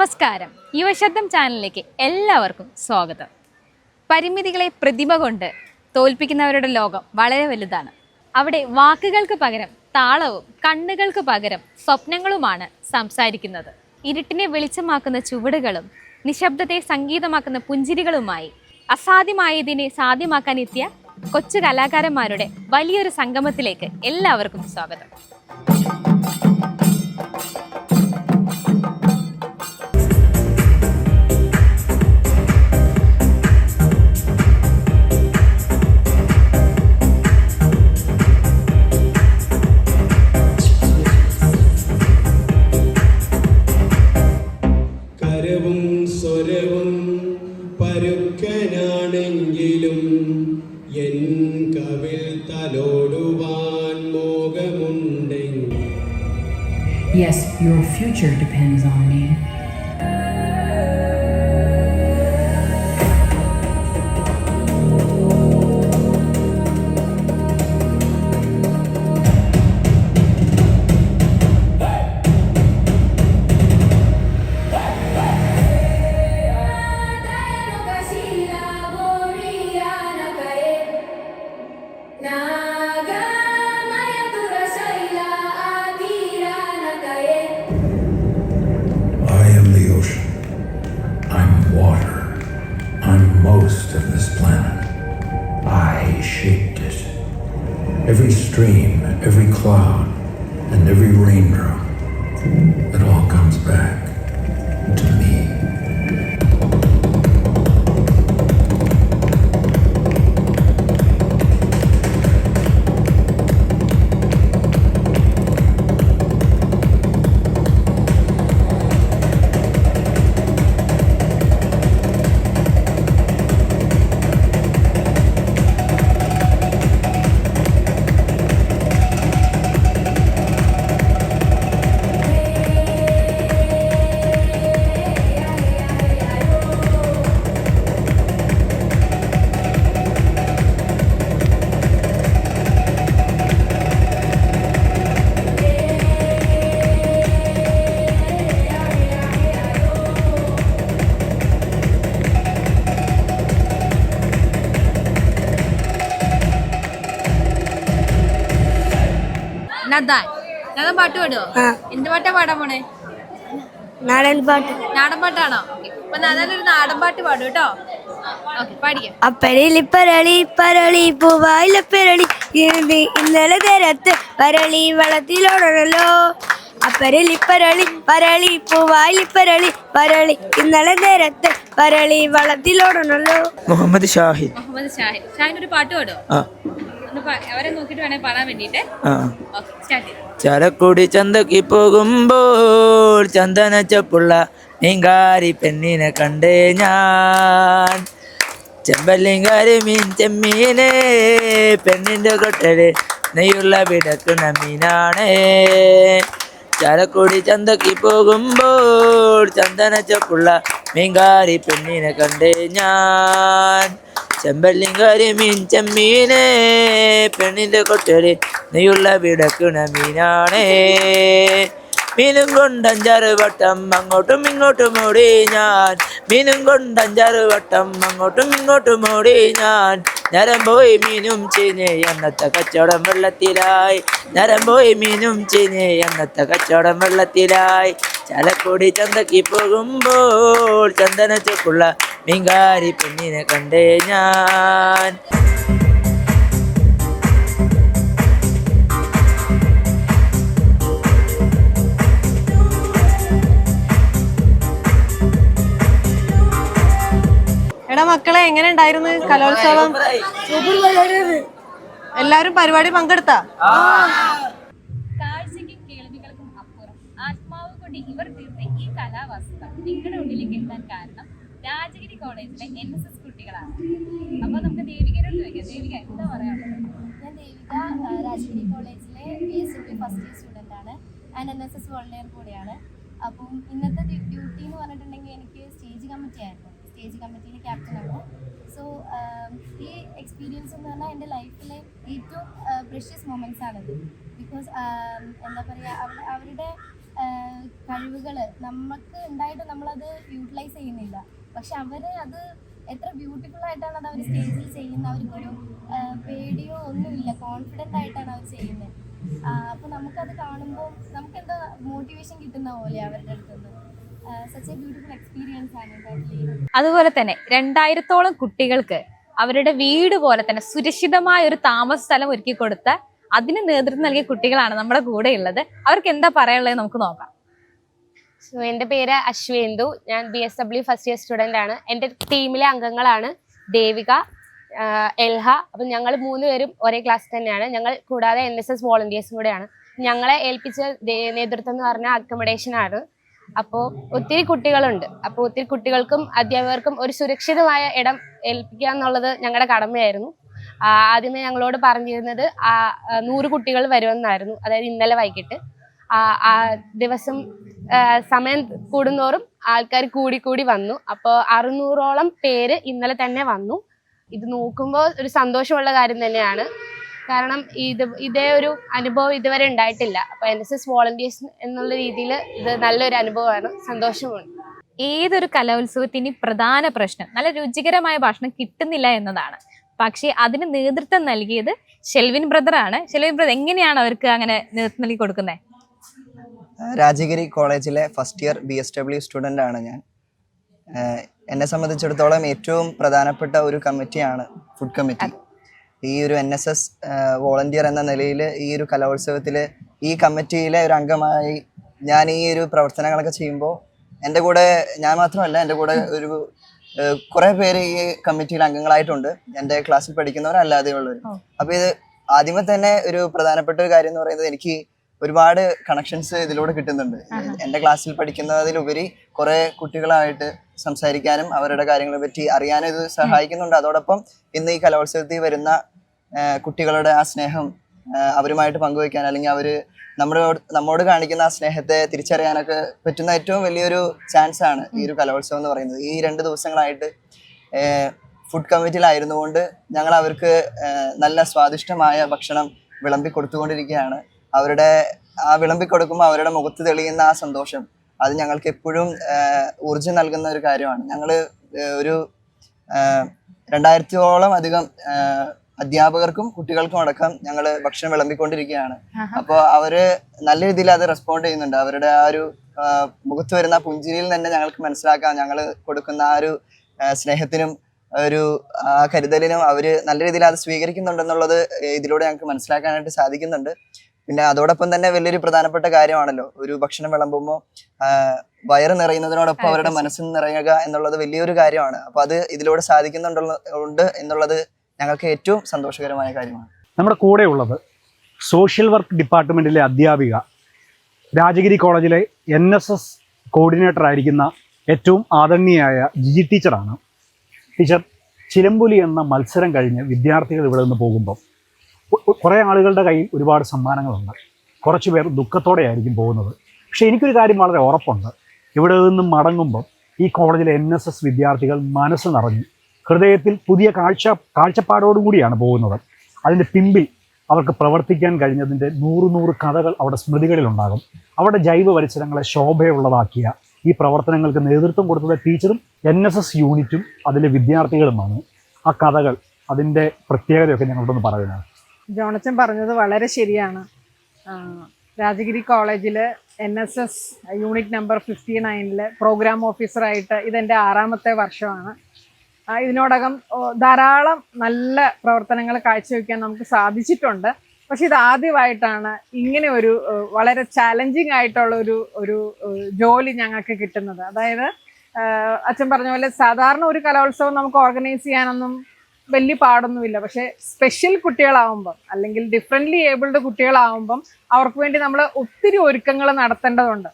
നമസ്കാരം, യുവശബ്ദം ചാനലിലേക്ക് എല്ലാവർക്കും സ്വാഗതം. പരിമിതികളെ പ്രതിഭ കൊണ്ട് തോൽപ്പിക്കുന്നവരുടെ ലോകം വളരെ വലുതാണ്. അവിടെ വാക്കുകൾക്ക് പകരം താളവും കണ്ണുകൾക്ക് പകരം സ്വപ്നങ്ങളുമാണ് സംസാരിക്കുന്നത്. ഇരുട്ടിനെ വെളിച്ചമാക്കുന്ന ചുവടുകളും നിശബ്ദത്തെ സംഗീതമാക്കുന്ന പുഞ്ചിരികളുമായി അസാധ്യമായതിനെ സാധ്യമാക്കാൻ എത്തിയ കൊച്ചു കലാകാരന്മാരുടെ വലിയൊരു സംഗമത്തിലേക്ക് എല്ലാവർക്കും സ്വാഗതം. Yes, your future depends on me. Every stream, every cloud, and every raindrop, it all comes back to me. Nathan പാട്ട് പാടുവോ? എന്ത് പാട്ടാ പാടാൻ പോണേ? നാടൻ പാട്ട്. നാടൻ പാട്ടാണോ? അപ്പൊ നദാനൊരു നാടൻ പാട്ട് പാടും കേട്ടോ. പാടിക്കാം. അപ്പരളി പരളി പരളി പൂവായില പെരളി ഇന്നലെ നേരത്ത് പരളി വെള്ളത്തിലോടണല്ലോ. അപ്പരളി പരളി പരളി പൂവായില പെരളി പരളി ഇന്നലെ നേരത്ത് പരളി വെള്ളത്തിലോടണല്ലോ. മുഹമ്മദ് ഷാഹിൻ. ഷാഹിൻ ഒരു പാട്ട് പാടുവോ? അവരെ നോക്കിട്ട് വേണേ പാടാൻ വേണ്ടിട്ട്. ചരക്കുടി ചന്തക്ക് പോകുമ്പോൾ ചന്ദന ചപ്പുള്ള മീൻകാരി പെണ്ണിനെ കണ്ടേ ഞാൻ. ചെമ്പല്ലിങ്കാരി മീൻ ചെമ്മീനെ പെണ്ണിന്റെ കൊട്ടല് നെയ്യുള്ള വിടക്കണ മീനാണേ. ചരക്കുടി ചന്തക്ക് പോകുമ്പോൾ ചന്ദന ചപ്പുള്ള മീൻകാരി പെണ്ണിനെ കണ്ടേ ഞാൻ. ചെമ്പല്ലിങ്കാരി മീൻ ചെമ്മീനെ പെണ്ണിന്റെ കൊട്ടല് നെയ്യുള്ള വിടക്കണ മീനാണേ. മീനും കൊണ്ട് 5-6 വട്ടം അങ്ങോട്ടും ഇങ്ങോട്ടും ഓടി ഞാൻ. മീനും കൊണ്ട് 5-6 വട്ടം അങ്ങോട്ടും ഇങ്ങോട്ടും ഓടി ഞാൻ. നേരം പോയി മീനും ചീഞ്ഞ് എന്നത്തെ കച്ചവടം വെള്ളത്തിലായി. നേരം പോയി മീനും ചീഞ്ഞ് എന്നത്തെ കച്ചവടം വെള്ളത്തിലായി. ചാലക്കുടി ചന്തക്ക് പോകുമ്പോൾ ചന്ദന ചുക്കുള്ള മീൻകാരി പെണ്ണിനെ കണ്ടേ ഞാൻ. എടാ മക്കളെ, എങ്ങനെ ഉണ്ടായിരുന്നു കലോത്സവം? എല്ലാരും പരിപാടി പങ്കെടുത്താ? കാഴ്ചയ്ക്കും കേൾവികൾക്കും അപ്പുറം ആത്മാവ് കൊണ്ട് ഇവർ തീർത്ത ഈ കലാവസ്തു നിങ്ങളുടെ ഉള്ളിലേക്ക് എത്താൻ കാരണം രാജഗിരി കോളേജിലെ NSS കുട്ടികളാണ്. അപ്പൊ നമുക്ക് ദേവികയോട് ചോദിക്കാം. ദേവിക, എന്താ പറയാനുള്ളത്? ഞാൻ ദേവിക, രാജഗിരി കോളേജിലെ BSc ഫസ്റ്റ് ഇയർ സ്റ്റുഡൻ്റ് ആണ് ആൻഡ് NSS വോളണ്ടിയർ കൂടെയാണ്. അപ്പം ഇന്നത്തെ ഡ്യൂട്ടി എന്ന് പറഞ്ഞിട്ടുണ്ടെങ്കിൽ എനിക്ക് സ്റ്റേജ് കമ്മിറ്റി ആയിരുന്നു. സ്റ്റേജ് കമ്മിറ്റിയിലെ ക്യാപ്റ്റനാണ്. സോ ഈ എക്സ്പീരിയൻസ് എന്ന് പറഞ്ഞാൽ എൻ്റെ ലൈഫിലെ ഏറ്റവും പ്രഷ്യസ് മൊമെൻറ്റ്സ് ആണത്. ബിക്കോസ് എന്താ പറയുക, അവരുടെ കഴിവുകൾ നമുക്ക് ഉണ്ടായിട്ട് നമ്മളത് യൂട്ടിലൈസ് ചെയ്യുന്നില്ല. പക്ഷെ അവർ അത് എത്ര ബ്യൂട്ടിഫുൾ ആയിട്ടാണ് അത് അവർ സ്റ്റേജിൽ ചെയ്യുന്നത്. അവർക്കൊരു പേടിയോ ഒന്നുമില്ല, കോൺഫിഡൻ്റ് ആയിട്ടാണ് അവർ ചെയ്യുന്നത്. അപ്പോൾ നമുക്കത് കാണുമ്പോൾ നമുക്കെന്തോ മോട്ടിവേഷൻ കിട്ടുന്ന പോലെ അവരുടെ അടുത്തുനിന്ന്. സച്ച് എ ബ്യൂട്ടിഫുൾ എക്സ്പീരിയൻസ് ആണ് ടോട്ടലി. അതുപോലെ തന്നെ 2000-ഓളം കുട്ടികൾക്ക് അവരുടെ വീട് പോലെ തന്നെ സുരക്ഷിതമായ ഒരു താമസ സ്ഥലം ഒരുക്കി കൊടുത്ത അതിന് നേതൃത്വം നൽകിയ കുട്ടികളാണ് നമ്മുടെ കൂടെ ഉള്ളത്. അവർക്ക് എന്താ പറയാനുള്ളത് നമുക്ക് നോക്കാം. സോ എൻ്റെ പേര് അശ്വേന്ദു. ഞാൻ BSW ഫസ്റ്റ് ഇയർ സ്റ്റുഡൻ്റ് ആണ്. എൻ്റെ ടീമിലെ അംഗങ്ങളാണ് ദേവിക, എൽഹ. അപ്പം ഞങ്ങൾ 3 പേരും ഒരേ ക്ലാസ് തന്നെയാണ്. ഞങ്ങൾ കൂടാതെ NSS വോളണ്ടിയേഴ്സും കൂടെയാണ്. ഞങ്ങളെ ഏൽപ്പിച്ച നേതൃത്വം എന്ന് പറഞ്ഞാൽ അക്കമഡേഷനാണ്. അപ്പോൾ ഒത്തിരി കുട്ടികളുണ്ട്. അപ്പോൾ ഒത്തിരി കുട്ടികൾക്കും അധ്യാപകർക്കും ഒരു സുരക്ഷിതമായ ഇടം ഏൽപ്പിക്കുക എന്നുള്ളത് ഞങ്ങളുടെ കടമയായിരുന്നു. ആദ്യമേ ഞങ്ങളോട് പറഞ്ഞിരുന്നത് 100 കുട്ടികൾ വരുമെന്നായിരുന്നു. അതായത് ഇന്നലെ വൈകിട്ട്. ആ ദിവസം സമയം കൂടുന്തോറും ആൾക്കാർ കൂടി വന്നു. അപ്പോൾ 600-ഓളം പേര് ഇന്നലെ തന്നെ വന്നു. ഇത് നോക്കുമ്പോൾ ഒരു സന്തോഷമുള്ള കാര്യം തന്നെയാണ്. കാരണം ഇതേ ഒരു അനുഭവം ഇതുവരെ ഉണ്ടായിട്ടില്ല. അപ്പോൾ NSS വോളണ്ടിയേഴ്സ് എന്നുള്ള രീതിയിൽ ഇത് നല്ലൊരു അനുഭവമാണ്, സന്തോഷമുണ്ട്. ഏതൊരു കലോത്സവത്തിന് പ്രധാന പ്രശ്നം നല്ല രുചികരമായ ഭക്ഷണം കിട്ടുന്നില്ല എന്നതാണ്. പക്ഷേ അതിന് നേതൃത്വം നൽകിയത് ഷെൽവിൻ ബ്രദറാണ്. ഷെൽവിൻ ബ്രദർ എങ്ങനെയാണ് അവർക്ക് അങ്ങനെ നേതൃത്വം നൽകി കൊടുക്കുന്നത്? രാജഗിരി കോളേജിലെ ഫസ്റ്റ് ഇയർ BSW സ്റ്റുഡൻ്റ് ആണ് ഞാൻ. എന്നെ സംബന്ധിച്ചിടത്തോളം ഏറ്റവും പ്രധാനപ്പെട്ട ഒരു കമ്മിറ്റിയാണ് ഫുഡ് കമ്മിറ്റി. ഈ ഒരു NSS വോളണ്ടിയർ എന്ന നിലയിൽ ഈ ഒരു കലോത്സവത്തിൽ ഈ കമ്മിറ്റിയിലെ ഒരു അംഗമായി ഞാൻ ഈ ഒരു പ്രവർത്തനങ്ങളൊക്കെ ചെയ്യുമ്പോൾ എൻ്റെ കൂടെ ഞാൻ മാത്രമല്ല, എൻ്റെ കൂടെ ഒരു കുറേ പേര് ഈ കമ്മിറ്റിയിൽ അംഗങ്ങളായിട്ടുണ്ട്, എൻ്റെ ക്ലാസ്സിൽ പഠിക്കുന്നവരല്ലാതെ ഉള്ളവർ. അപ്പോൾ ഇത് ആദ്യമേ തന്നെ ഒരു പ്രധാനപ്പെട്ട ഒരു കാര്യം എന്ന് പറയുന്നത് എനിക്ക് ഒരുപാട് കണക്ഷൻസ് ഇതിലൂടെ കിട്ടുന്നുണ്ട്. എൻ്റെ ക്ലാസ്സിൽ പഠിക്കുന്നതിലുപരി കുറേ കുട്ടികളായിട്ട് സംസാരിക്കാനും അവരുടെ കാര്യങ്ങളെ പറ്റി അറിയാനും ഇത് സഹായിക്കുന്നുണ്ട്. അതോടൊപ്പം ഇന്ന് ഈ കലോത്സവത്തിൽ വരുന്ന കുട്ടികളുടെ ആ സ്നേഹം അവരുമായിട്ട് പങ്കുവയ്ക്കാൻ, അല്ലെങ്കിൽ അവർ നമ്മോട് കാണിക്കുന്ന ആ സ്നേഹത്തെ തിരിച്ചറിയാനൊക്കെ പറ്റുന്ന ഏറ്റവും വലിയൊരു ചാൻസ് ആണ് ഈ ഒരു കലോത്സവം എന്ന് പറയുന്നത്. ഈ 2 ദിവസങ്ങളായിട്ട് ഫുഡ് കമ്മിറ്റിയിലായിരുന്നുകൊണ്ട് ഞങ്ങൾ അവർക്ക് നല്ല സ്വാദിഷ്ടമായ ഭക്ഷണം വിളമ്പി കൊടുത്തുകൊണ്ടിരിക്കുകയാണ്. അവരുടെ ആ വിളമ്പി കൊടുക്കുമ്പോൾ അവരുടെ മുഖത്ത് തെളിയുന്ന ആ സന്തോഷം അത് ഞങ്ങൾക്ക് എപ്പോഴും ഊർജ്ജം നൽകുന്ന ഒരു കാര്യമാണ്. ഞങ്ങൾ ഒരു 2000-ഓളം അധികം അധ്യാപകർക്കും കുട്ടികൾക്കും അടക്കം ഞങ്ങൾ ഭക്ഷണം വിളമ്പിക്കൊണ്ടിരിക്കുകയാണ്. അപ്പോൾ അവര് നല്ല രീതിയിൽ അത് റെസ്പോണ്ട് ചെയ്യുന്നുണ്ട്. അവരുടെ ആ ഒരു മുഖത്ത് വരുന്ന പുഞ്ചിരിയിൽ തന്നെ ഞങ്ങൾക്ക് മനസ്സിലാക്കാം ഞങ്ങൾ കൊടുക്കുന്ന ആ ഒരു സ്നേഹത്തിനും ഒരു ആ കരുതലിനും അവര് നല്ല രീതിയിൽ അത് സ്വീകരിക്കുന്നുണ്ടെന്നുള്ളത് ഇതിലൂടെ ഞങ്ങൾക്ക് മനസ്സിലാക്കാനായിട്ട് സാധിക്കുന്നുണ്ട്. പിന്നെ അതോടൊപ്പം തന്നെ വലിയൊരു പ്രധാനപ്പെട്ട കാര്യമാണല്ലോ ഒരു ഭക്ഷണം വിളമ്പുമ്പോൾ വയറ് നിറയുന്നതിനോടൊപ്പം അവരുടെ മനസ്സിൽ നിറയുക എന്നുള്ളത് വലിയൊരു കാര്യമാണ്. അപ്പൊ അത് ഇതിലൂടെ സാധിക്കുന്നുണ്ട് എന്നുള്ളത് ഞങ്ങൾക്ക് ഏറ്റവും സന്തോഷകരമായ കാര്യമാണ്. നമ്മുടെ കൂടെ ഉള്ളത് സോഷ്യൽ വർക്ക് ഡിപ്പാർട്ട്മെന്റിലെ അധ്യാപിക, രാജഗിരി കോളേജിലെ NSS കോർഡിനേറ്റർ ആയിരിക്കുന്ന ഏറ്റവും ആദരണീയായ ജിജി ടീച്ചറാണ്. ടീച്ചർ, ചിലമ്പുലി എന്ന മത്സരം കഴിഞ്ഞ് വിദ്യാർത്ഥികൾ ഇവിടെ നിന്ന് പോകുമ്പോൾ കുറേ ആളുകളുടെ കയ്യിൽ ഒരുപാട് സമ്മാനങ്ങളുണ്ട്. കുറച്ച് പേർ ദുഃഖത്തോടെ ആയിരിക്കും പോകുന്നത്. പക്ഷേ എനിക്കൊരു കാര്യം വളരെ ഉറപ്പുണ്ട്, ഇവിടെ നിന്നും മടങ്ങുമ്പോൾ ഈ കോളേജിലെ NSS വിദ്യാർത്ഥികൾ മനസ്സ് നിറഞ്ഞു ഹൃദയത്തിൽ പുതിയ കാഴ്ചപ്പാടോടുകൂടിയാണ് പോകുന്നത്. അതിൻ്റെ പിമ്പിൽ അവർക്ക് പ്രവർത്തിക്കാൻ കഴിഞ്ഞതിൻ്റെ 100 കഥകൾ അവിടെ സ്മൃതികളിലുണ്ടാകും. അവിടെ ജൈവ പരിസരങ്ങളെ ശോഭയുള്ളതാക്കിയ ഈ പ്രവർത്തനങ്ങൾക്ക് നേതൃത്വം കൊടുത്തത് ടീച്ചറും NSS യൂണിറ്റും അതിലെ വിദ്യാർത്ഥികളുമാണ്. ആ കഥകൾ, അതിൻ്റെ പ്രത്യേകതയൊക്കെ ഞങ്ങളോടൊന്ന് പറയുന്നത്. ജോണച്ചൻ പറഞ്ഞത് വളരെ ശരിയാണ്. രാജഗിരി കോളേജിൽ NSS യൂണിറ്റ് നമ്പർ 59 പ്രോഗ്രാം ഓഫീസറായിട്ട് ഇതെൻ്റെ 6ാമത്തെ വർഷമാണ്. ഇതിനോടകം ധാരാളം നല്ല പ്രവർത്തനങ്ങൾ കാഴ്ചവെക്കാൻ നമുക്ക് സാധിച്ചിട്ടുണ്ട്. പക്ഷെ ഇത് ആദ്യമായിട്ടാണ് ഇങ്ങനെ ഒരു വളരെ ചാലഞ്ചിങ് ആയിട്ടുള്ള ഒരു ജോലി ഞങ്ങൾക്ക് കിട്ടുന്നത്. അതായത് അച്ഛൻ പറഞ്ഞ പോലെ സാധാരണ ഒരു കലോത്സവം നമുക്ക് ഓർഗനൈസ് ചെയ്യാനൊന്നും വലിയ പാടൊന്നുമില്ല. പക്ഷെ സ്പെഷ്യൽ കുട്ടികളാവുമ്പം അല്ലെങ്കിൽ ഡിഫറെൻ്റ്ലി ഏബിൾഡ് കുട്ടികളാവുമ്പം അവർക്ക് വേണ്ടി നമ്മൾ ഒത്തിരി ഒരുക്കങ്ങൾ നടത്തേണ്ടതുണ്ട്.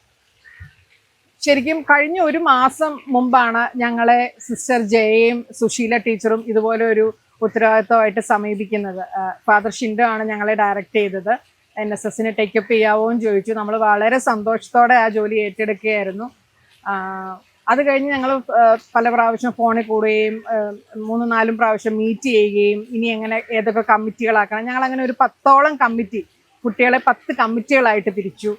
ശരിക്കും കഴിഞ്ഞ 1 മാസം മുമ്പാണ് ഞങ്ങളെ സിസ്റ്റർ ജയയും സുശീല ടീച്ചറും ഇതുപോലെ ഒരു ഉത്തരവാദിത്വമായിട്ട് സമീപിക്കുന്നത്. ഫാദർ ഷിൻഡോ ആണ് ഞങ്ങളെ ഡയറക്റ്റ് ചെയ്തത്. NSSനെ ടേക്കപ്പ് ചെയ്യാവോ എന്ന് ചോദിച്ചു. നമ്മൾ വളരെ സന്തോഷത്തോടെ ആ ജോലി ഏറ്റെടുക്കുകയായിരുന്നു. അത് കഴിഞ്ഞ് ഞങ്ങൾ പല പ്രാവശ്യം ഫോണിൽ കൂടുകയും 3-4 പ്രാവശ്യം മീറ്റ് ചെയ്യുകയും ഇനി എങ്ങനെ ഏതൊക്കെ കമ്മിറ്റികളാക്കണം. ഞങ്ങളങ്ങനെ ഒരു 10ഓളം കമ്മിറ്റി, കുട്ടികളെ 10 കമ്മിറ്റികളായിട്ട് തിരിച്ചു.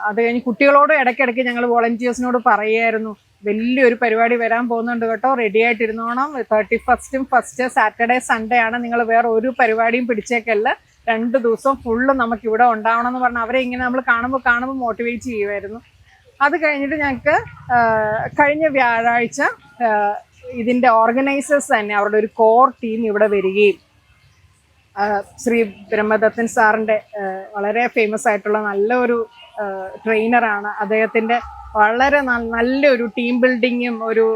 അത് കഴിഞ്ഞ് കുട്ടികളോട് ഇടയ്ക്കിടയ്ക്ക് ഞങ്ങൾ വോളണ്ടിയേഴ്സിനോട് പറയുമായിരുന്നു, വലിയൊരു പരിപാടി വരാൻ പോകുന്നുണ്ട് കേട്ടോ, റെഡി ആയിട്ടിരുന്നോണം. 31st ഫസ്റ്റ് സാറ്റർഡേ സൺഡേ ആണ്, നിങ്ങൾ വേറെ ഒരു പരിപാടിയും പിടിച്ചേക്കല്ല, 2 ദിവസം ഫുള്ള് നമുക്ക് ഇവിടെ ഉണ്ടാവണം എന്ന് പറഞ്ഞാൽ അവരെ ഇങ്ങനെ നമ്മൾ കാണുമ്പോൾ മോട്ടിവേറ്റ് ചെയ്യുമായിരുന്നു. അത് കഴിഞ്ഞിട്ട് ഞങ്ങൾക്ക് കഴിഞ്ഞ വ്യാഴാഴ്ച ഇതിൻ്റെ ഓർഗനൈസേഴ്സ് തന്നെ അവരുടെ ഒരു കോർ ടീം ഇവിടെ വരികയും ശ്രീ ബ്രഹ്മദത്തൻ സാറിൻ്റെ വളരെ ഫേമസ് ആയിട്ടുള്ള നല്ലൊരു ട്രെയിനറാണ്, അദ്ദേഹത്തിൻ്റെ വളരെ നല്ലൊരു ടീം ബിൽഡിങ്ങും ഒരു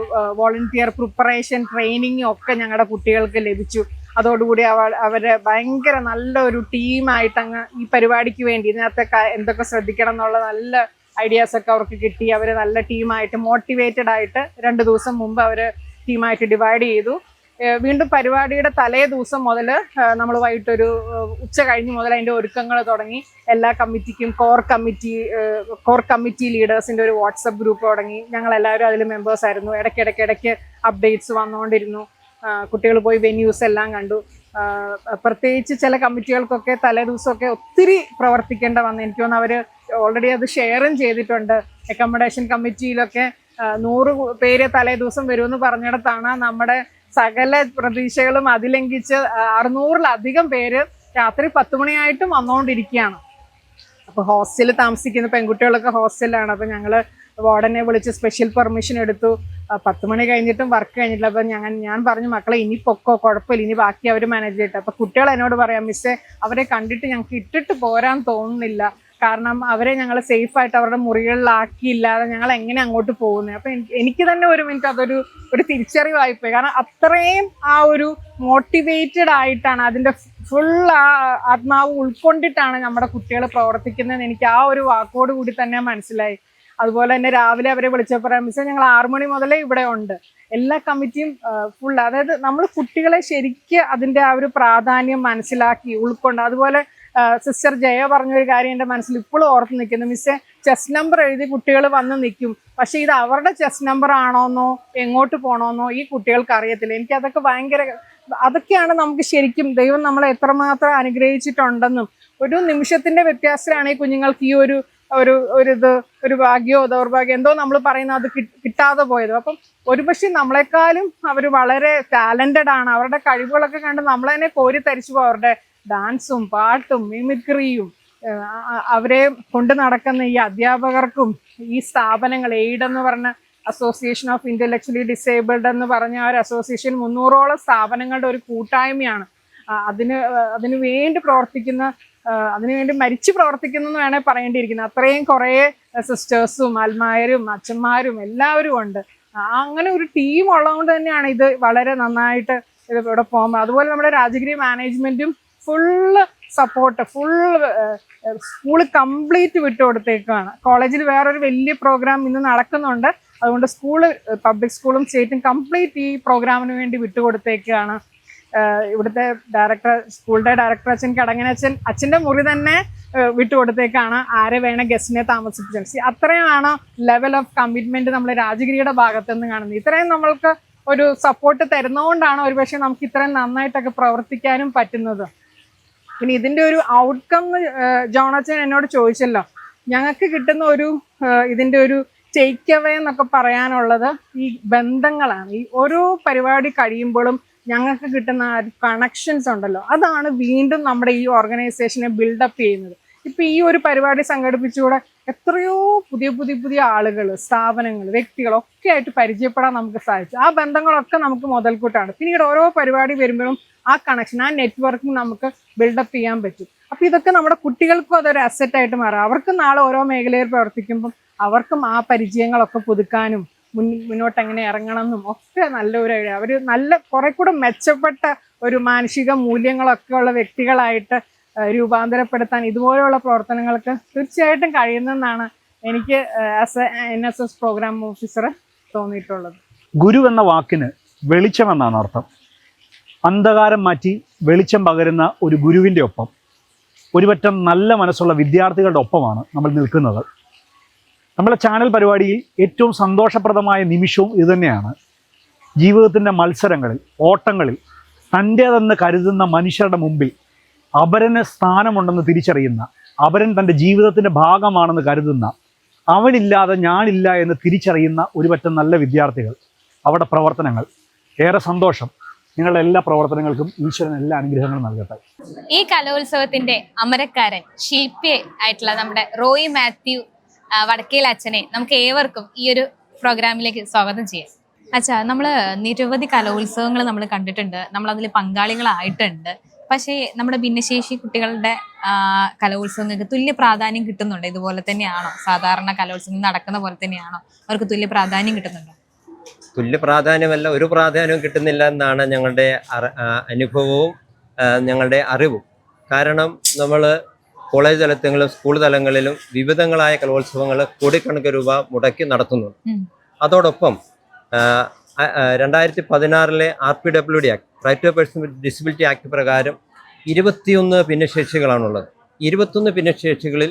വോളണ്ടിയർ പ്രിപ്പറേഷൻ ട്രെയിനിങ്ങും ഒക്കെ ഞങ്ങളുടെ കുട്ടികൾക്ക് ലഭിച്ചു. അതോടുകൂടി അവരെ ഭയങ്കര നല്ലൊരു ടീമായിട്ട് അങ്ങ് ഈ പരിപാടിക്ക് വേണ്ടി ഇതിനകത്തെ എന്തൊക്കെ ശ്രദ്ധിക്കണം എന്നുള്ള നല്ല ഐഡിയാസൊക്കെ അവർക്ക് കിട്ടി. അവർ നല്ല ടീമായിട്ട് മോട്ടിവേറ്റഡ് ആയിട്ട് 2 ദിവസം മുമ്പ് അവർ ടീമായിട്ട് ഡിവൈഡ് ചെയ്തു. വീണ്ടും പരിപാടിയുടെ തലേ ദിവസം മുതൽ നമ്മൾ വൈകിട്ടൊരു ഉച്ച കഴിഞ്ഞ് മുതൽ അതിൻ്റെ ഒരുക്കങ്ങൾ തുടങ്ങി. എല്ലാ കമ്മിറ്റിക്കും കോർ കമ്മിറ്റി ലീഡേഴ്സിൻ്റെ ഒരു വാട്സപ്പ് ഗ്രൂപ്പ് തുടങ്ങി. ഞങ്ങളെല്ലാവരും അതിൽ മെമ്പേഴ്സ് ആയിരുന്നു. ഇടയ്ക്ക് അപ്ഡേറ്റ്സ് വന്നുകൊണ്ടിരുന്നു. കുട്ടികൾ പോയി വെന്യൂസ് എല്ലാം കണ്ടു. പ്രത്യേകിച്ച് ചില കമ്മിറ്റികൾക്കൊക്കെ തലേ ദിവസമൊക്കെ ഒത്തിരി പ്രവർത്തിക്കേണ്ട വന്നു. എനിക്ക് തോന്നുന്നു അവർ ഓൾറെഡി അത് ഷെയറും ചെയ്തിട്ടുണ്ട്. അക്കോമഡേഷൻ കമ്മിറ്റിയിലൊക്കെ 100 പേര് തലേ ദിവസം വരുമെന്ന് പറഞ്ഞിടത്താണ് നമ്മുടെ സകല പ്രതീക്ഷകളും അതിലംഘിച്ച് 600-ലധികം പേര് രാത്രി 10 മണിയായിട്ടും വന്നുകൊണ്ടിരിക്കുകയാണ്. അപ്പോൾ ഹോസ്റ്റലിൽ താമസിക്കുന്ന പെൺകുട്ടികളൊക്കെ ഹോസ്റ്റലിലാണ്. അപ്പോൾ ഞങ്ങൾ വാർഡനെ വിളിച്ച് സ്പെഷ്യൽ പെർമിഷൻ എടുത്തു. 10 മണി കഴിഞ്ഞിട്ടും വർക്ക് കഴിഞ്ഞിട്ടില്ല. അപ്പോൾ ഞാൻ പറഞ്ഞു, മക്കളെ ഇനി പൊക്കോ, കുഴപ്പമില്ല, ഇനി ബാക്കി അവർ മാനേജ് ചെയ്യട്ടെ. അപ്പോൾ കുട്ടികൾ എന്നോട് പറയാം, മിസ്സേ അവരെ കണ്ടിട്ട് ഞങ്ങൾക്ക് ഇട്ടിട്ട് പോരാൻ തോന്നുന്നില്ല, കാരണം അവരെ ഞങ്ങൾ സേഫായിട്ട് അവരുടെ മുറികളിലാക്കിയില്ലാതെ ഞങ്ങൾ എങ്ങനെ അങ്ങോട്ട് പോകുന്നത്. അപ്പം എനിക്ക് തന്നെ ഒരു മിനിറ്റ് അതൊരു തിരിച്ചറിവായിപ്പോയി. കാരണം അത്രയും ആ ഒരു മോട്ടിവേറ്റഡ് ആയിട്ടാണ്, അതിൻ്റെ ഫുൾ ആത്മാവ് ഉൾക്കൊണ്ടിട്ടാണ് നമ്മുടെ കുട്ടികൾ പ്രവർത്തിക്കുന്നതെന്ന് എനിക്ക് ആ ഒരു വാക്കോട് കൂടി തന്നെ മനസ്സിലായി. അതുപോലെ തന്നെ രാവിലെ അവരെ വിളിച്ചപ്പോൾ മിസ്സേ ഞങ്ങൾ 6 മണി മുതലേ ഇവിടെ ഉണ്ട്. എല്ലാ കമ്മിറ്റിയും ഫുൾ, അതായത് നമ്മൾ കുട്ടികളെ ശരിക്ക് അതിൻ്റെ ആ ഒരു പ്രാധാന്യം മനസ്സിലാക്കി ഉൾക്കൊണ്ട്. അതുപോലെ സിസ്റ്റർ ജയ പറഞ്ഞൊരു കാര്യം എൻ്റെ മനസ്സിൽ ഇപ്പോഴും ഓർത്ത് നിൽക്കുന്നു, മിസ്സേ ചെസ് നമ്പർ എഴുതി കുട്ടികൾ വന്ന് നിൽക്കും, പക്ഷേ ഇത് അവരുടെ ചെസ് നമ്പർ ആണോന്നോ എങ്ങോട്ട് പോകണമെന്നോ ഈ കുട്ടികൾക്ക് അറിയത്തില്ല. എനിക്കതൊക്കെ അതൊക്കെയാണ് നമുക്ക് ശരിക്കും ദൈവം നമ്മളെ എത്രമാത്രം അനുഗ്രഹിച്ചിട്ടുണ്ടെന്നും ഒരു നിമിഷത്തിൻ്റെ വ്യത്യാസത്തിലാണ് ഈ കുഞ്ഞുങ്ങൾക്ക് ഈ ഒരു ഭാഗ്യമോ ദൗർഭാഗ്യം എന്തോ നമ്മൾ പറയുന്നത് അത് കിട്ടാതെ പോയത്. അപ്പം ഒരുപക്ഷെ നമ്മളെക്കാളും അവർ വളരെ ടാലൻറ്റഡ് ആണ്. അവരുടെ കഴിവുകളൊക്കെ കണ്ട് നമ്മളതിനെ കോരി തരിച്ചു പോകും. അവരുടെ ഡാൻസും പാട്ടും മിമിക്രിയും അവരെ കൊണ്ട് നടക്കുന്ന ഈ അധ്യാപകർക്കും ഈ സ്ഥാപനങ്ങൾ എയ്ഡ് എന്ന് പറഞ്ഞ അസോസിയേഷൻ ഓഫ് ഇന്റലക്ച്വലി ഡിസേബിൾഡ് എന്ന് പറഞ്ഞ ആ ഒരു അസോസിയേഷൻ 300ഓളം സ്ഥാപനങ്ങളുടെ ഒരു കൂട്ടായ്മയാണ്. അതിന് വേണ്ടി പ്രവർത്തിക്കുന്ന, അതിനുവേണ്ടി മരിച്ചു പ്രവർത്തിക്കുന്നു എന്ന് വേണേൽ പറയേണ്ടിയിരിക്കുന്നത്. അത്രയും കുറേ സിസ്റ്റേഴ്സും അൽമായരും അച്ഛന്മാരും എല്ലാവരും ഉണ്ട്. അങ്ങനെ ഒരു ടീം ഉള്ളതുകൊണ്ട് തന്നെയാണ് ഇത് വളരെ നന്നായിട്ട് ഇത് ഇവിടെ പോകുമ്പോൾ. അതുപോലെ നമ്മുടെ രാജഗിരി മാനേജ്മെൻറ്റും ഫുള്ള് സപ്പോർട്ട്, സ്കൂൾ കംപ്ലീറ്റ് വിട്ടുകൊടുത്തേക്കാണ്. കോളേജിൽ വേറൊരു വലിയ പ്രോഗ്രാം ഇന്ന് നടക്കുന്നുണ്ട്, അതുകൊണ്ട് പബ്ലിക് സ്കൂളും സ്റ്റേറ്റും കംപ്ലീറ്റ് ഈ പ്രോഗ്രാമിന് വേണ്ടി വിട്ടുകൊടുത്തേക്കാണ്. ഇവിടുത്തെ സ്കൂളിൻ്റെ ഡയറക്ടർ അച്ഛൻ കടങ്ങനച്ഛൻ അച്ഛൻ്റെ മുറി തന്നെ വിട്ടുകൊടുത്തേക്കാണ് ആരെ വേണ ഗസ്റ്റിനെ താമസിപ്പിച്ചത്. അത്രയുമാണ് ലെവൽ ഓഫ് കമ്മിറ്റ്മെൻറ്റ് നമ്മൾ രാജഗിരിയുടെ ഭാഗത്തു നിന്ന് കാണുന്നത്. ഇത്രയും നമ്മൾക്ക് ഒരു സപ്പോർട്ട് തരുന്നതുകൊണ്ടാണ് ഒരുപക്ഷെ നമുക്ക് ഇത്രയും നന്നായിട്ടൊക്കെ പ്രവർത്തിക്കാനും പറ്റുന്നത്. പിന്നെ ഇതിൻ്റെ ഒരു ഔട്ട്കം ജോണച്ചൻ എന്നോട് ചോദിച്ചല്ലോ, ഞങ്ങൾക്ക് കിട്ടുന്ന ഇതിൻ്റെ ഒരു ടേക്ക് അവേ എന്നൊക്കെ പറയാനുള്ളത് ഈ ബന്ധങ്ങളാണ്. ഈ ഓരോ പരിപാടി കഴിയുമ്പോഴും ഞങ്ങൾക്ക് കിട്ടുന്ന കണക്ഷൻസ് ഉണ്ടല്ലോ, അതാണ് വീണ്ടും നമ്മുടെ ഈ ഓർഗനൈസേഷനെ ബിൽഡപ്പ് ചെയ്യുന്നത്. ഇപ്പം ഈ ഒരു പരിപാടി സംഘടിപ്പിച്ചുകൂടെ എത്രയോ പുതിയ ആളുകൾ, സ്ഥാപനങ്ങൾ, വ്യക്തികളൊക്കെ ആയിട്ട് പരിചയപ്പെടാൻ നമുക്ക് സാധിച്ചു. ആ ബന്ധങ്ങളൊക്കെ നമുക്ക് മുതൽക്കൂട്ടാണ്. പിന്നീട് ഓരോ പരിപാടി വരുമ്പോഴും ആ കണക്ഷൻ, ആ നെറ്റ്വർക്കിംഗ് നമുക്ക് ബിൽഡപ്പ് ചെയ്യാൻ പറ്റും. അപ്പോൾ ഇതൊക്കെ നമ്മുടെ കുട്ടികൾക്കും അതൊരു അസറ്റായിട്ട് മാറും. അവർക്കും നാളെ ഓരോ മേഖലയിൽ പ്രവർത്തിക്കുമ്പം അവർക്കും ആ പരിചയങ്ങളൊക്കെ പുതുക്കാനും മുന്നോട്ട് എങ്ങനെ ഇറങ്ങണമെന്നും ഒക്കെ നല്ലൊരു ഐഡിയ. അവർ കുറെ കൂടെ മെച്ചപ്പെട്ട ഒരു മാനസിക മൂല്യങ്ങളൊക്കെ ഉള്ള വ്യക്തികളായിട്ട് രൂപാന്തരപ്പെടുത്താൻ ഇതുപോലെയുള്ള പ്രവർത്തനങ്ങൾക്ക് തീർച്ചയായിട്ടും കഴിയുന്നെന്നാണ് എനിക്ക് as a NSS program officer തോന്നിയിട്ടുള്ളത്. ഗുരു എന്ന വാക്കിന് വെളിച്ചം എന്നാണ് അർത്ഥം. അന്ധകാരം മാറ്റി വെളിച്ചം പകരുന്ന ഒരു ഗുരുവിൻ്റെ ഒപ്പം, ഒരുപറ്റം നല്ല മനസ്സുള്ള വിദ്യാർത്ഥികളുടെ ഒപ്പമാണ് നമ്മൾ നിൽക്കുന്നത്. നമ്മുടെ ചാനൽ പരിപാടിയിൽ ഏറ്റവും സന്തോഷപ്രദമായ നിമിഷവും ഇതുതന്നെയാണ്. ജീവിതത്തിൻ്റെ മത്സരങ്ങളിൽ, ഓട്ടങ്ങളിൽ തൻ്റേതെന്ന് കരുതുന്ന മനുഷ്യരുടെ മുമ്പിൽ അപരന് സ്ഥാനമുണ്ടെന്ന് തിരിച്ചറിയുന്ന അവരൻ തൻ്റെ ജീവിതത്തിൻ്റെ ഭാഗമാണെന്ന് കരുതുന്ന, അവനില്ലാതെ ഞാനില്ല എന്ന് തിരിച്ചറിയുന്ന ഒരുപറ്റം നല്ല വിദ്യാർത്ഥികൾ, അവരുടെ പ്രവർത്തനങ്ങൾ, ഏറെ സന്തോഷം. നിങ്ങളുടെ എല്ലാ പ്രവർത്തനങ്ങൾക്കും ഈശ്വരൻ എല്ലാ അനുഗ്രഹങ്ങളും നൽകട്ടെ. ഈ കലോത്സവത്തിന്റെ അമരക്കാരൻ, ശില്പി ആയിട്ടുള്ള നമ്മുടെ റോയി മാത്യു വടക്കേൽ അച്ഛനെ നമുക്ക് ഏവർക്കും ഈ ഒരു പ്രോഗ്രാമിലേക്ക് സ്വാഗതം ചെയ്യാം. അച്ഛാ, നമ്മൾ നിരവധി കലോത്സവങ്ങൾ നമ്മൾ കണ്ടിട്ടുണ്ട്, നമ്മൾ അതിൽ പങ്കാളികളായിട്ടുണ്ട്. പക്ഷേ നമ്മുടെ ഭിന്നശേഷി കുട്ടികളുടെ കലോത്സവങ്ങൾക്ക് തുല്യ പ്രാധാന്യം കിട്ടുന്നുണ്ട്? ഇതുപോലെ തന്നെയാണോ? സാധാരണ കലോത്സവം നടക്കുന്ന പോലെ തന്നെയാണോ അവർക്ക് തുല്യ പ്രാധാന്യം കിട്ടുന്നുണ്ടോ? തുല്യ പ്രാധാന്യമല്ല, ഒരു പ്രാധാന്യവും കിട്ടുന്നില്ല എന്നാണ് ഞങ്ങളുടെ അനുഭവവും ഞങ്ങളുടെ അറിവും. കാരണം നമ്മൾ കോളേജ് തലത്തിലും സ്കൂൾ തലങ്ങളിലും വിവിധങ്ങളായ കലോത്സവങ്ങൾ കോടിക്കണക്കിന് രൂപ മുടക്കി നടത്തുന്നുണ്ട്. അതോടൊപ്പം 2016 RPWD act, right to person with disability act പ്രകാരം 21 ഭിന്നശേഷികളാണുള്ളത്. 21 ഭിന്നശേഷികളിൽ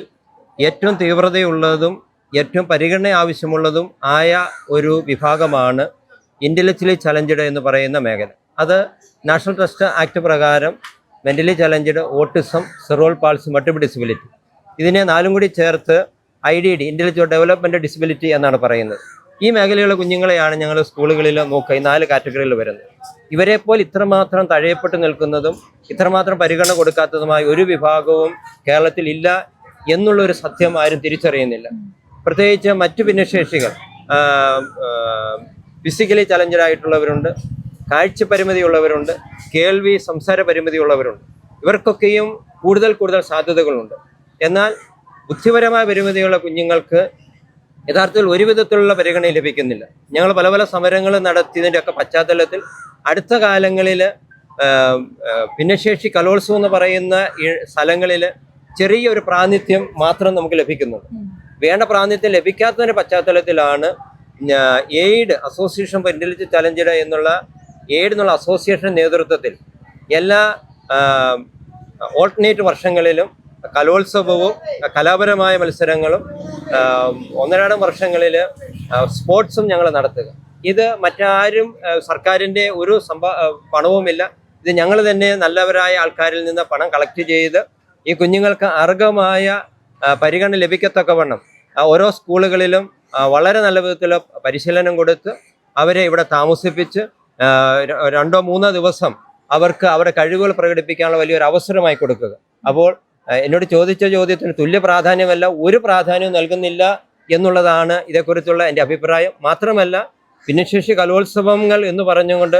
ഏറ്റവും തീവ്രതയുള്ളതും ഏറ്റവും പരിഗണന ആവശ്യമുള്ളതും ആയ ഒരു വിഭാഗമാണ് ഇൻ്റലക്ച്വലി ചലഞ്ചഡ് എന്ന് പറയുന്ന മേഖല. അത് നാഷണൽ ട്രസ്റ്റ് ആക്ട് പ്രകാരം mentally challenged, autism, cerebral palsy, multiple disability, ഇതിനെ 4 കൂടി ചേർത്ത് IDD, ഇൻ്റലക്ച്വൽ ഡെവലപ്മെൻറ്റ് ഡിസബിലിറ്റി എന്നാണ് പറയുന്നത്. ഈ മേഖലയിലുള്ള കുഞ്ഞുങ്ങളെയാണ് ഞങ്ങൾ സ്കൂളുകളിൽ നോക്കുക ഈ 4 കാറ്റഗറിയിൽ വരുന്നത്. ഇവരെപ്പോൾ ഇത്രമാത്രം തഴയപ്പെട്ട് നിൽക്കുന്നതും ഇത്രമാത്രം പരിഗണന കൊടുക്കാത്തതുമായ ഒരു വിഭാഗവും കേരളത്തിൽ ഇല്ല എന്നുള്ളൊരു സത്യം ആരും തിരിച്ചറിയുന്നില്ല. പ്രത്യേകിച്ച് മറ്റു ഭിന്നശേഷികൾ, ഫിസിക്കലി ചലഞ്ചഡ് ആയിട്ടുള്ളവരുണ്ട്, കാഴ്ച പരിമിതിയുള്ളവരുണ്ട്, കേൾവി സംസാര പരിമിതിയുള്ളവരുണ്ട്. ഇവർക്കൊക്കെയും കൂടുതൽ സാധ്യതകളുണ്ട്. എന്നാൽ ബുദ്ധിപരമായ പരിമിതിയുള്ള കുഞ്ഞുങ്ങൾക്ക് യഥാർത്ഥത്തിൽ ഒരു വിധത്തിലുള്ള പരിഗണന ലഭിക്കുന്നില്ല. ഞങ്ങൾ പല സമരങ്ങൾ നടത്തിയതിൻ്റെയൊക്കെ പശ്ചാത്തലത്തിൽ അടുത്ത കാലങ്ങളിൽ ഭിന്നശേഷി കലോത്സവം എന്ന് പറയുന്ന ഈ സ്ഥലങ്ങളിൽ ചെറിയൊരു പ്രാതിനിധ്യം മാത്രം നമുക്ക് ലഭിക്കുന്നുണ്ട്. വേണ്ട പ്രാതിനിധ്യം ലഭിക്കാത്തതിൻ്റെ പശ്ചാത്തലത്തിലാണ് aid, association for intellectual challenged എന്നുള്ള എയ്ഡ് എന്നുള്ള അസോസിയേഷൻ നേതൃത്വത്തിൽ എല്ലാ ഓൾട്ടർനേറ്റ് വർഷങ്ങളിലും കലോത്സവവും കലാപരമായ മത്സരങ്ങളും 1-2 വർഷങ്ങളിൽ സ്പോർട്സും ഞങ്ങൾ നടത്തുക. ഇത് മറ്റാരും സർക്കാരിൻ്റെ ഒരു പണവുമില്ല. ഇത് ഞങ്ങൾ തന്നെ നല്ലവരായ ആൾക്കാരിൽ നിന്ന് പണം കളക്ട് ചെയ്ത് ഈ കുഞ്ഞുങ്ങൾക്ക് അർഹമായ പരിഗണന ലഭിക്കത്തക്കവണ്ണം ഓരോ സ്കൂളുകളിലും വളരെ നല്ല വിധത്തിൽ പരിശീലനം കൊടുത്ത് അവരെ ഇവിടെ താമസിപ്പിച്ച് 2-3 ദിവസം അവർക്ക് അവരുടെ കഴിവുകൾ പ്രകടിപ്പിക്കാനുള്ള വലിയൊരു അവസരമായി കൊടുക്കുക. അപ്പോൾ എന്നോട് ചോദിച്ച ചോദ്യത്തിന് തുല്യ പ്രാധാന്യമല്ല, ഒരു പ്രാധാന്യവും നൽകുന്നില്ല എന്നുള്ളതാണ് ഇതേക്കുറിച്ചുള്ള എൻ്റെ അഭിപ്രായം. മാത്രമല്ല, ഭിന്നശേഷി കലോത്സവങ്ങൾ എന്ന് പറഞ്ഞുകൊണ്ട്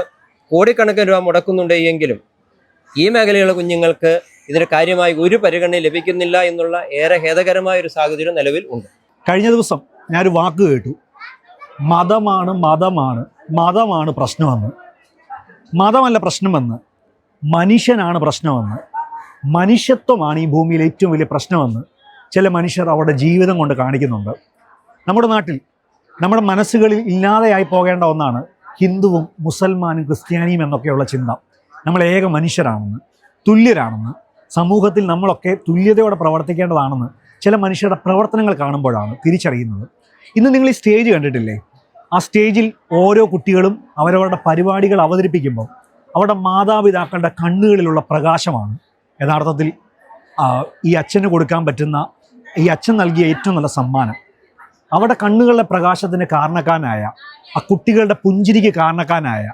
കോടിക്കണക്കിന് രൂപ മുടക്കുന്നുണ്ട് എങ്കിലും ഈ മേഖലയിലുള്ള കുഞ്ഞുങ്ങൾക്ക് ഇതിന് കാര്യമായി ഒരു പരിഗണന ലഭിക്കുന്നില്ല എന്നുള്ള ഏറെ ഖേദകരമായ ഒരു സാഹചര്യം നിലവിൽ ഉണ്ട്. കഴിഞ്ഞ ദിവസം ഞാനൊരു വാക്ക് കേട്ടു, മതമാണ് പ്രശ്നമെന്ന്. മതമല്ല പ്രശ്നമെന്ന്, മനുഷ്യനാണ് പ്രശ്നമെന്ന്, മനുഷ്യത്വമാണ് ഈ ഭൂമിയിലെ ഏറ്റവും വലിയ പ്രശ്നമെന്ന് ചില മനുഷ്യർ അവരുടെ ജീവിതം കൊണ്ട് കാണിക്കുന്നുണ്ട്. നമ്മുടെ നാട്ടിൽ, നമ്മുടെ മനസ്സുകളിൽ ഇല്ലാതെയായി പോകേണ്ട ഒന്നാണ് ഹിന്ദുവും മുസൽമാനും ക്രിസ്ത്യാനിയും എന്നൊക്കെയുള്ള ചിന്ത. നമ്മൾ ഏക മനുഷ്യരാണെന്ന്, തുല്യരാണെന്ന്, സമൂഹത്തിൽ നമ്മളൊക്കെ തുല്യതയോടെ പ്രവർത്തിക്കേണ്ടതാണെന്ന് ചില മനുഷ്യരുടെ പ്രവർത്തനങ്ങൾ കാണുമ്പോഴാണ് തിരിച്ചറിയുന്നത്. ഇന്ന് നിങ്ങൾ ഈ സ്റ്റേജ് കണ്ടിട്ടില്ലേ? ആ സ്റ്റേജിൽ ഓരോ കുട്ടികളും അവരവരുടെ പരിപാടികൾ അവതരിപ്പിക്കുമ്പോൾ അവരുടെ മാതാപിതാക്കളുടെ കണ്ണുകളിലുള്ള പ്രകാശമാണ് യഥാർത്ഥത്തിൽ ഈ അച്ഛന് കൊടുക്കാൻ പറ്റുന്ന, ഈ അച്ഛൻ നൽകിയ ഏറ്റവും നല്ല സമ്മാനം. അവരുടെ കണ്ണുകളുടെ പ്രകാശത്തിന് കാരണക്കാരനായ, ആ കുട്ടികളുടെ പുഞ്ചിരിക്ക് കാരണക്കാരനായ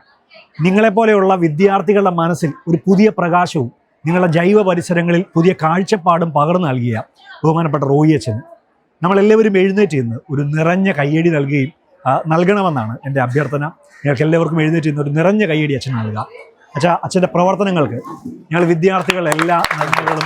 നിങ്ങളെപ്പോലെയുള്ള വിദ്യാർത്ഥികളുടെ മനസ്സിൽ ഒരു പുതിയ പ്രകാശവും നിങ്ങളുടെ ജൈവ പരിസരങ്ങളിൽ പുതിയ കാഴ്ചപ്പാടും പകർന്നു നൽകിയ ബഹുമാനപ്പെട്ട റോയി അച്ഛന് നമ്മളെല്ലാവരും എഴുന്നേറ്റ് നിന്ന് ഒരു നിറഞ്ഞ കയ്യടി നൽകണമെന്നാണ് എൻ്റെ അഭ്യർത്ഥന. നിങ്ങൾക്ക് എല്ലാവർക്കും എഴുന്നേറ്റ് നിന്ന് ഒരു നിറഞ്ഞ കയ്യടി അച്ഛൻ നൽകുക. അച്ഛൻ്റെ പ്രവർത്തനങ്ങൾക്ക് ഞങ്ങൾ വിദ്യാർത്ഥികൾ എല്ലാ നന്മകളും